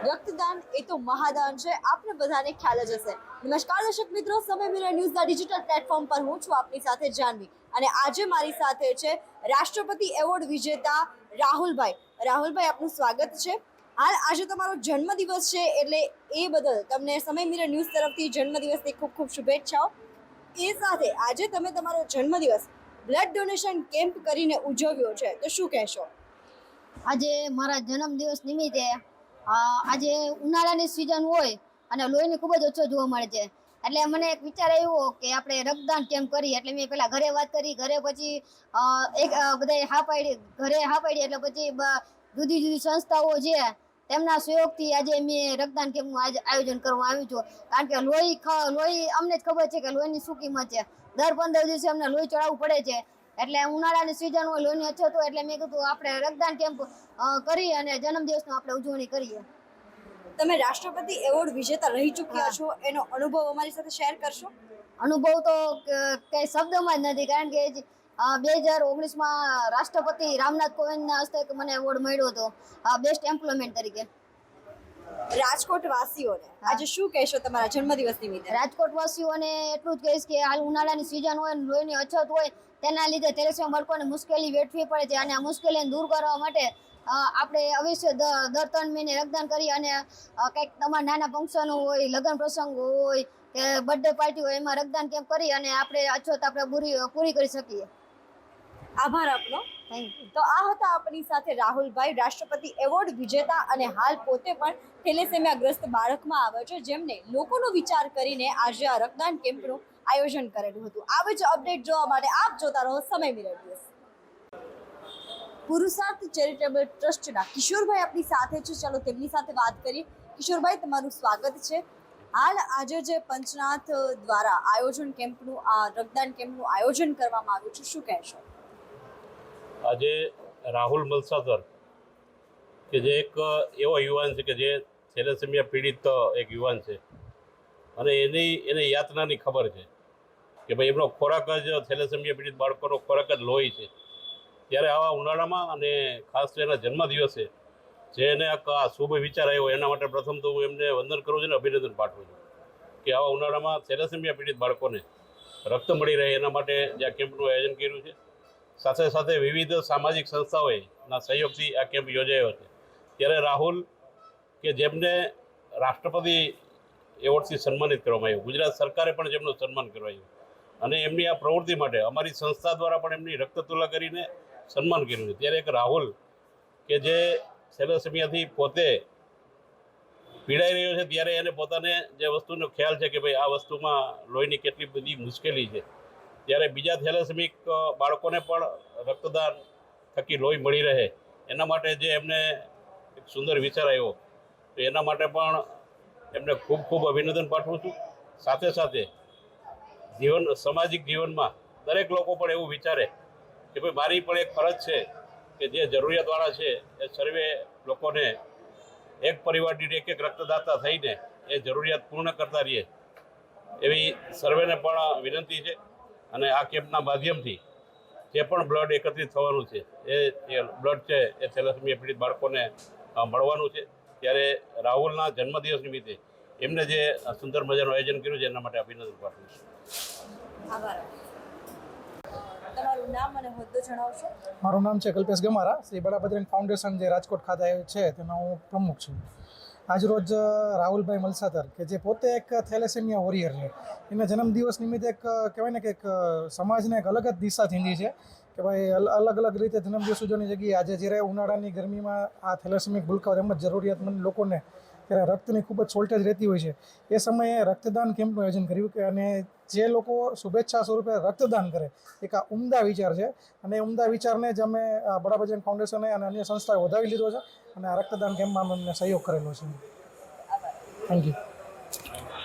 રક્તદાન એ તો મહાદાન છે, આપણે બધાને ખ્યાલ જ હશે। નમસ્કાર દર્શક મિત્રો, સમય મિરર ન્યૂઝના ડિજિટલ પ્લેટફોર્મ પર હું છું આપની સાથે જાનવી, અને આજે મારી સાથે છે રાષ્ટ્રપતિ એવોર્ડ વિજેતા રાહુલભાઈ। રાહુલભાઈ, આપનું સ્વાગત છે। હાલ આજે તમારો જન્મદિવસ છે, એટલે એ બદલ તમને સમય મિરર ન્યૂઝ તરફથી જન્મદિવસની ખૂબ ખૂબ શુભેચ્છાઓ। એ સાથે આજે તમે તમારો જન્મદિવસ બ્લડ ડોનેશન કેમ્પ કરીને ઉજવ્યો છે, તો શું કહેશો? આજે મારા જન્મદિવસ નિમિત્તે આજે ઉનાળાની સિઝન હોય અને લોહીની ખૂબ જ ઓછો જોવા મળે છે, એટલે મને એક વિચાર આવ્યો કે આપણે રક્તદાન કેમ કરીએ। એટલે મેં પહેલાં ઘરે વાત કરી, ઘરે પછી એક બધાએ હા પાડી, એટલે પછી જુદી જુદી સંસ્થાઓ છે તેમના સહયોગથી આજે મેં રક્તદાન કેમ્પનું આયોજન કરવામાં આવ્યું છે। કારણ કે લોહી અમને જ ખબર છે કે લોહીની શું કિંમત છે। દર 15 દિવસે અમને લોહી ચડાવવું પડે છે, એટલે ઉનાળાની સિઝન હોય, લોહીની અછત હોય, એટલે મેં કીધું આપણે રક્તદાન કેમ્પ કરી અને જન્મદિવસનો આપણે ઉજવણી કરીએ। તમે રાષ્ટ્રપતિ એવોર્ડ વિજેતા રહી ચૂક્યા છો, એનો અનુભવ અમારી સાથે શેર કરશો? અનુભવ તો કઈ શબ્દમાં જ નથી, કારણ કે 2019માં રાષ્ટ્રપતિ રામનાથ કોવિંદના હસ્તે મને એવોર્ડ મળ્યો હતો બેસ્ટ એમ્પ્લોયમેન્ટ તરીકે। રાજકોટ વાસીઓને આજે શું કહેશો તમારા જન્મદિવસ નિમિત્તે? રાજકોટ વાસીઓને એટલું જ કહીશ કે હાલ ઉનાળાની સિઝન હોય, લોહીની અછત હોય, તેના લીધે થેલેસેમિયા બાળકોને મુશ્કેલી વેઠવી પડે છે, અને આ મુશ્કેલીને દૂર કરવા માટે આપણે અવશ્ય દર 3 મહિને રક્તદાન કરી અને કંઈક તમારા નાના ફંક્શન હોય, લગ્ન પ્રસંગ હોય કે બર્થડે પાર્ટી હોય, એમાં રક્તદાન કેમ્પ કરી અને આપણે અછત આપણે પૂરી કરી શકીએ। આભાર આપનો। Thank you. તો આ હતા આપણી સાથે રાહુલભાઈ, રાષ્ટ્રપતિ એવોર્ડ વિજેતા, અને હાલ પોતે પણ થેલેસેમિયાગ્રસ્ત બાળકમાં આવે છે, જેમને લોકોનો વિચાર કરીને આજે આ રક્તદાન કેમ્પનું આયોજન કરેલું હતું। આવી જ અપડેટ જોવા માટે આપ જોતા રહો સમય મિરર ન્યૂઝ। પુરુષાર્થ ચેરિટેબલ ટ્રસ્ટના કિશોરભાઈ આપણી સાથે છે, ચાલો તેમની સાથે વાત કરીએ। કિશોરભાઈ, તમારું સ્વાગત છે। હાલ આજે જે પંચનાથ દ્વારા આયોજન કેમ્પનું રક્તદાન કેમ્પનું આયોજન કરવામાં આવ્યું છે, શું કહેશો? આજે રાહુલ મલસાદર કે જે એક એવો યુવાન છે કે જે થેલેસેમિયા પીડિત એક યુવાન છે, અને એને યાતનાની ખબર છે કે ભાઈ એમનો ખોરાક જ થેલેસેમિયા પીડિત બાળકોનો ખોરાક જ લોહી છે। ત્યારે આવા ઉનાળામાં અને ખાસ એના જન્મદિવસે જે એને આ શુભ વિચાર આવ્યો, એના માટે પ્રથમ તો હું એમને વંદન કરું છું અને અભિનંદન પાઠવું છું કે આવા ઉનાળામાં થેલેસેમિયા પીડિત બાળકોને રક્ત મળી રહે એના માટે જે આ કેમ્પનું આયોજન કર્યું છે। સાથે સાથે વિવિધ સામાજિક સંસ્થાઓના સહયોગથી આ કેમ્પ યોજાયો છે। ત્યારે રાહુલ કે જેમને રાષ્ટ્રપતિ એવોર્ડથી સન્માનિત કરવામાં આવ્યું, ગુજરાત સરકારે પણ જેમનું સન્માન કરવાયું, અને એમની આ પ્રવૃત્તિ માટે અમારી સંસ્થા દ્વારા પણ એમની રક્તતુલા કરીને સન્માન કર્યું છે। ત્યારે એક રાહુલ કે જે થેલેસેમિયાથી પોતે પીડાઈ રહ્યો છે, ત્યારે એને પોતાને જે વસ્તુનો ખ્યાલ છે કે ભાઈ આ વસ્તુમાં લોહીની કેટલી બધી મુશ્કેલી છે, ત્યારે બીજા થેલેસેમિક બાળકોને પણ રક્તદાન થકી લોહી મળી રહે એના માટે જે એમને એક સુંદર વિચાર આવ્યો, તો એના માટે પણ એમને ખૂબ ખૂબ અભિનંદન પાઠવું છું। સાથે સાથે સામાજિક જીવનમાં દરેક લોકો પણ એવું વિચારે કે ભાઈ મારી પણ એક ફરજ છે કે જે જરૂરિયાતવાળા છે એ સર્વે લોકોને એક પરિવાર દીઠ એક રક્તદાતા થઈને એ જરૂરિયાત પૂર્ણ કરતા રહીએ, એવી સર્વેને પણ વિનંતી છે। અને આ કેમ્પના માધ્યમથી જે પણ બ્લડ એકત્રિત થવાનું છે એ બ્લડ છે એ થેલેસેમિયા પીડિત બાળકોને મળવાનું છે। ત્યારે રાહુલના જન્મદિવસ નિમિત્તે એમને જે સુંદર મજાનું આયોજન કર્યું છે એના માટે અભિનંદન પાઠવું છું। આભાર। તમારું નામ અને હોદ્દો જણાવશો? મારું નામ છે કલ્પેશ ગમારા, શ્રી બડા બજરંગ ફાઉન્ડેશન જે રાજકોટ ખાતે છે તેનો હું પ્રમુખ છું। આજરોજ રાહુલભાઈ મલસાદર કે જે પોતે એક થેલેસેમિયા વોરિયર છે, એના જન્મદિવસ નિમિત્તે એક કહેવાય ને કે એક સમાજને એક અલગ જ દિશા ચીંધી છે કે ભાઈ અલગ અલગ રીતે જન્મદિવસ ઉજવવાની જગ્યાએ આજે જ્યારે ઉનાળાની ગરમીમાં આ થેલેસેમિક ભૂલકાઓ તેમજ જરૂરિયાતમંદ લોકોને ત્યારે રક્તની ખૂબ જ શોર્ટેજ રહેતી હોય છે, એ સમયે રક્તદાન કેમ્પનું આયોજન કર્યું કે અને જે લોકો શુભેચ્છા સ્વરૂપે રક્તદાન કરે, એક આ ઉમદા વિચાર છે, અને એ ઉમદા વિચારને જ અમે બડા બજરંગ ફાઉન્ડેશને અને અન્ય સંસ્થાએ વધાવી લીધો છે, અને આ રક્તદાન કેમ્પમાં અમને સહયોગ કરેલો છે। Thank you.